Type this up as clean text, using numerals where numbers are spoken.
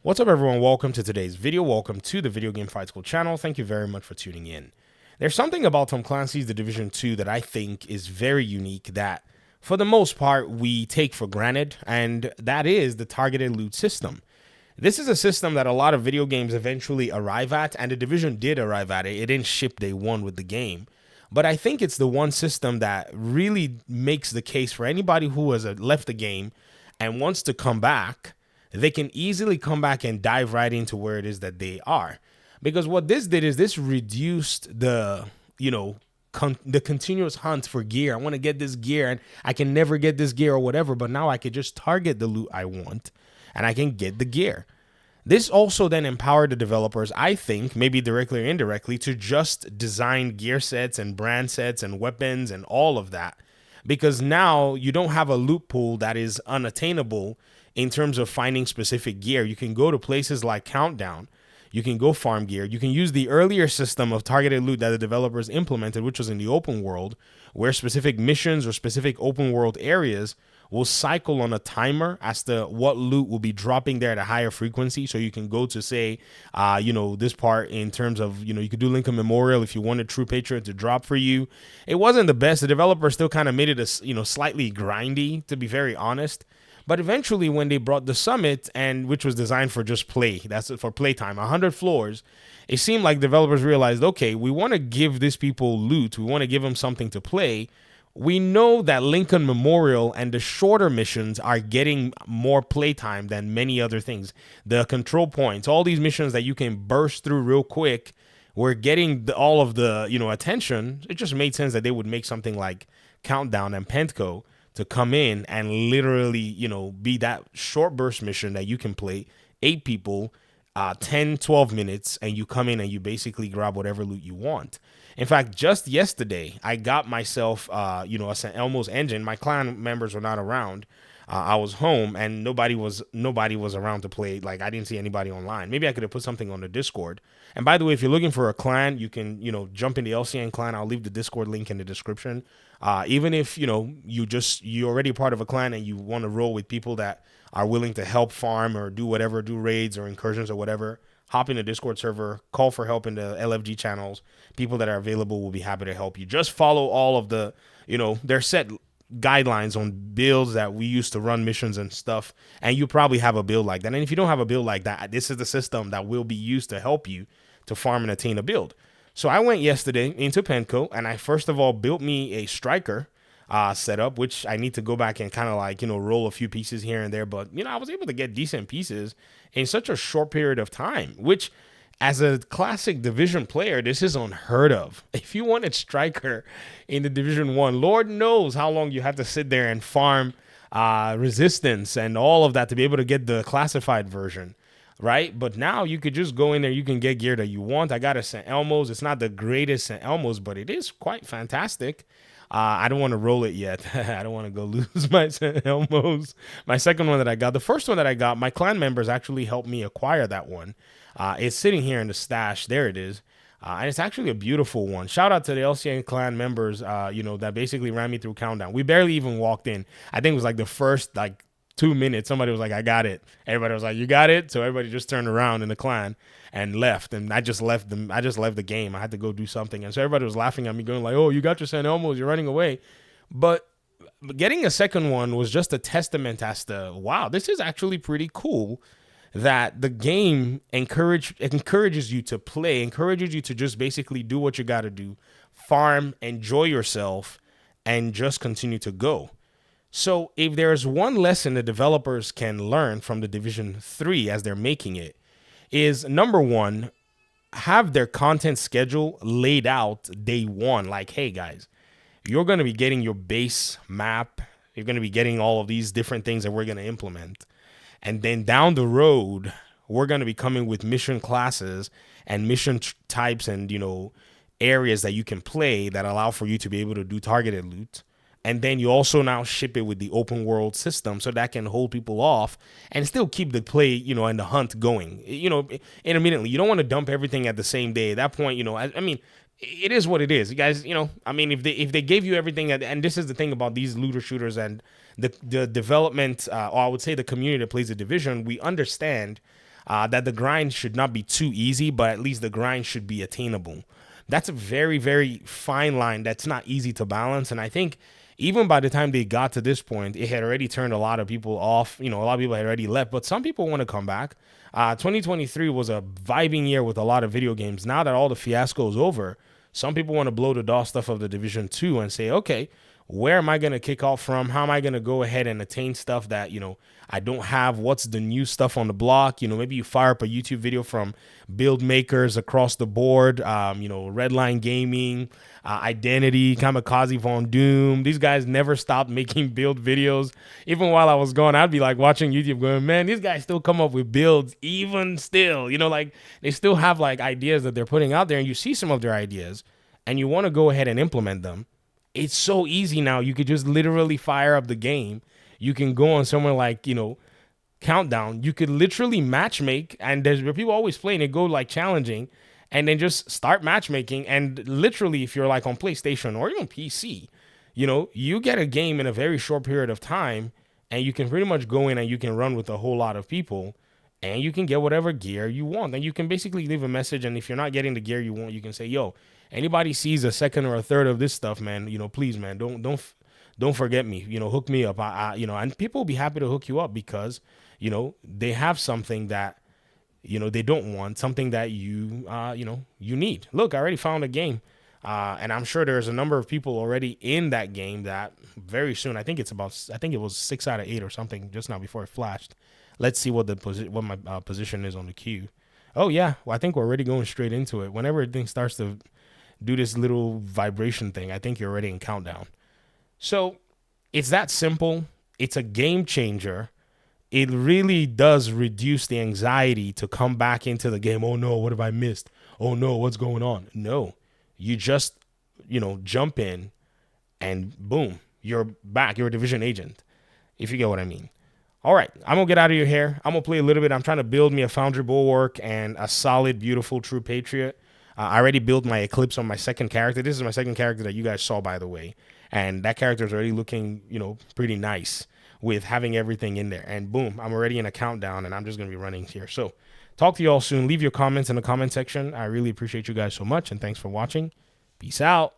What's up, everyone? Welcome to today's video. Welcome to the Video Game Fight School channel. Thank you very much for tuning in. There's something about Tom Clancy's The Division 2 that I think is very unique that, for the most part, we take for granted, and that is the targeted loot system. This is a system that a lot of video games eventually arrive at, and The Division did arrive at it. It didn't ship day one with the game. But I think it's the one system that really makes the case for anybody who has left the game and wants to come back. They can easily come back and dive right into where it is that they are. Because what this did is this reduced the, the continuous hunt for gear. I want to get this gear and I can never get this gear or whatever, but now I could just target the loot I want and I can get the gear. This also then empowered the developers, I think, maybe directly or indirectly, to just design gear sets and brand sets and weapons and all of that. Because now you don't have a loot pool that is unattainable in terms of finding specific gear. You can go to places like Countdown. You can go farm gear. You can use the earlier system of targeted loot that the developers implemented, which was in the open world, where specific missions or specific open world areas will cycle on a timer as to what loot will be dropping there at a higher frequency. So you can go to, say, this part in terms of, you could do Lincoln Memorial if you wanted True Patriot to drop for you. It wasn't the best. The developers still kind of made it slightly grindy, to be very honest. But eventually, when they brought the Summit, and which was designed for just play, that's it, for playtime, 100 floors, it seemed like developers realized, okay, we want to give these people loot. We want to give them something to play. We know that Lincoln Memorial and the shorter missions are getting more playtime than many other things. The control points, all these missions that you can burst through real quick, we're getting all of the attention. It just made sense that they would make something like Countdown and Pentco to come in and literally, be that short burst mission that you can play 8 people, 10, 12 minutes, and you come in and you basically grab whatever loot you want. In fact, just yesterday, I got myself, a St. Elmo's engine. My clan members were not around. I was home and nobody was around to play. Like, I didn't see anybody online. Maybe I could have put something on the Discord. And by the way, if you're looking for a clan, you can, jump in the LCN clan. I'll leave the Discord link in the description. Even if, you're already part of a clan and you want to roll with people that are willing to help farm or do whatever, do raids or incursions or whatever, hop in the Discord server, call for help in the LFG channels. People that are available will be happy to help you. Just follow all of the, their set guidelines on builds that we used to run missions and stuff, and you probably have a build like that. And if you don't have a build like that, this is the system that will be used to help you to farm and attain a build. So I went yesterday into Penco and I first of all built me a striker setup, which I need to go back and kind of roll a few pieces here and there. But I was able to get decent pieces in such a short period of time, which, as a classic Division player, this is unheard of. If you wanted striker in the Division 1, Lord knows how long you had to sit there and farm resistance and all of that to be able to get the classified version, right? But now you could just go in there, you can get gear that you want. I got a St. Elmo's. It's not the greatest St. Elmo's, but it is quite fantastic. I don't want to roll it yet. I don't want to go lose my St. Elmo's. My second one that I got, the first one that I got, my clan members actually helped me acquire that one. It's sitting here in the stash. There it is. And it's actually a beautiful one. Shout out to the LCN clan members, that basically ran me through Countdown. We barely even walked in. I think it was like the first 2 minutes. Somebody was like, I got it. Everybody was like, you got it? So everybody just turned around in the clan and left. And I just left them. I just left the game. I had to go do something. And so everybody was laughing at me going like, oh, you got your St. Elmo's, you're running away. But getting a second one was just a testament as to, wow, this is actually pretty cool that the game encourages you to play, encourages you to just basically do what you got to do, farm, enjoy yourself, and just continue to go. So if there's one lesson the developers can learn from the Division 3 as they're making it, is number one, have their content schedule laid out day one. Like, hey guys, you're going to be getting your base map. You're going to be getting all of these different things that we're going to implement. And then down the road, we're going to be coming with mission classes and mission types and, areas that you can play that allow for you to be able to do targeted loot. And then you also now ship it with the open world system so that can hold people off and still keep the play, and the hunt going, intermittently. You don't want to dump everything at the same day. At that point, I mean, it is what it is. You guys, I mean, if they gave you everything, and this is the thing about these looter shooters and the development, or I would say the community that plays the Division, we understand that the grind should not be too easy, but at least the grind should be attainable. That's a very, very fine line that's not easy to balance. And I think even by the time they got to this point, it had already turned a lot of people off. You know, a lot of people had already left, but some people want to come back. 2023 was a vibing year with a lot of video games. Now that all the fiasco is over, some people want to blow the DOS stuff of the Division 2 and say, okay, where am I going to kick off from? How am I going to go ahead and attain stuff that, you know, I don't have? What's the new stuff on the block? You know, maybe you fire up a YouTube video from build makers across the board, you know, Redline Gaming, Identity, Kamikaze Von Doom. These guys never stopped making build videos. Even while I was gone, I'd be like watching YouTube going, man, these guys still come up with builds even still. You know, like they still have like ideas that they're putting out there, and you see some of their ideas and you want to go ahead and implement them. It's so easy now. You could just literally fire up the game. You can go on somewhere like, you know, Countdown. You could literally matchmake, and there's people always playing it, go like challenging, and then just start matchmaking. And literally, if you're like on PlayStation or even PC, you know, you get a game in a very short period of time, and you can pretty much go in and you can run with a whole lot of people, and you can get whatever gear you want. And you can basically leave a message, and if you're not getting the gear you want, you can say, yo, anybody sees a second or a third of this stuff, man, you know, please, man, don't forget me, you know, hook me up. You know, and people will be happy to hook you up because, you know, they have something that, you know, they don't want, something that you, you know, you need. Look, I already found a game, and I'm sure there's a number of people already in that game that very soon, I think it was 6 out of 8 or something just now before it flashed. Let's see what what my position is on the queue. Oh yeah, well, I think we're already going straight into it. Whenever everything starts to do this little vibration thing, I think you're already in countdown. So it's that simple. It's a game changer. It really does reduce the anxiety to come back into the game. Oh no, what have I missed? Oh no, what's going on? No, you just, you know, jump in and boom, you're back. You're a division agent, if you get what I mean. All right, I'm going to get out of your hair. I'm going to play a little bit. I'm trying to build me a Foundry Bulwark and a solid, beautiful, true Patriot. I already built my Eclipse on my second character. This is my second character that you guys saw, by the way. And that character is already looking, you know, pretty nice with having everything in there. And boom, I'm already in a countdown, and I'm just going to be running here. So talk to you all soon. Leave your comments in the comment section. I really appreciate you guys so much, and thanks for watching. Peace out.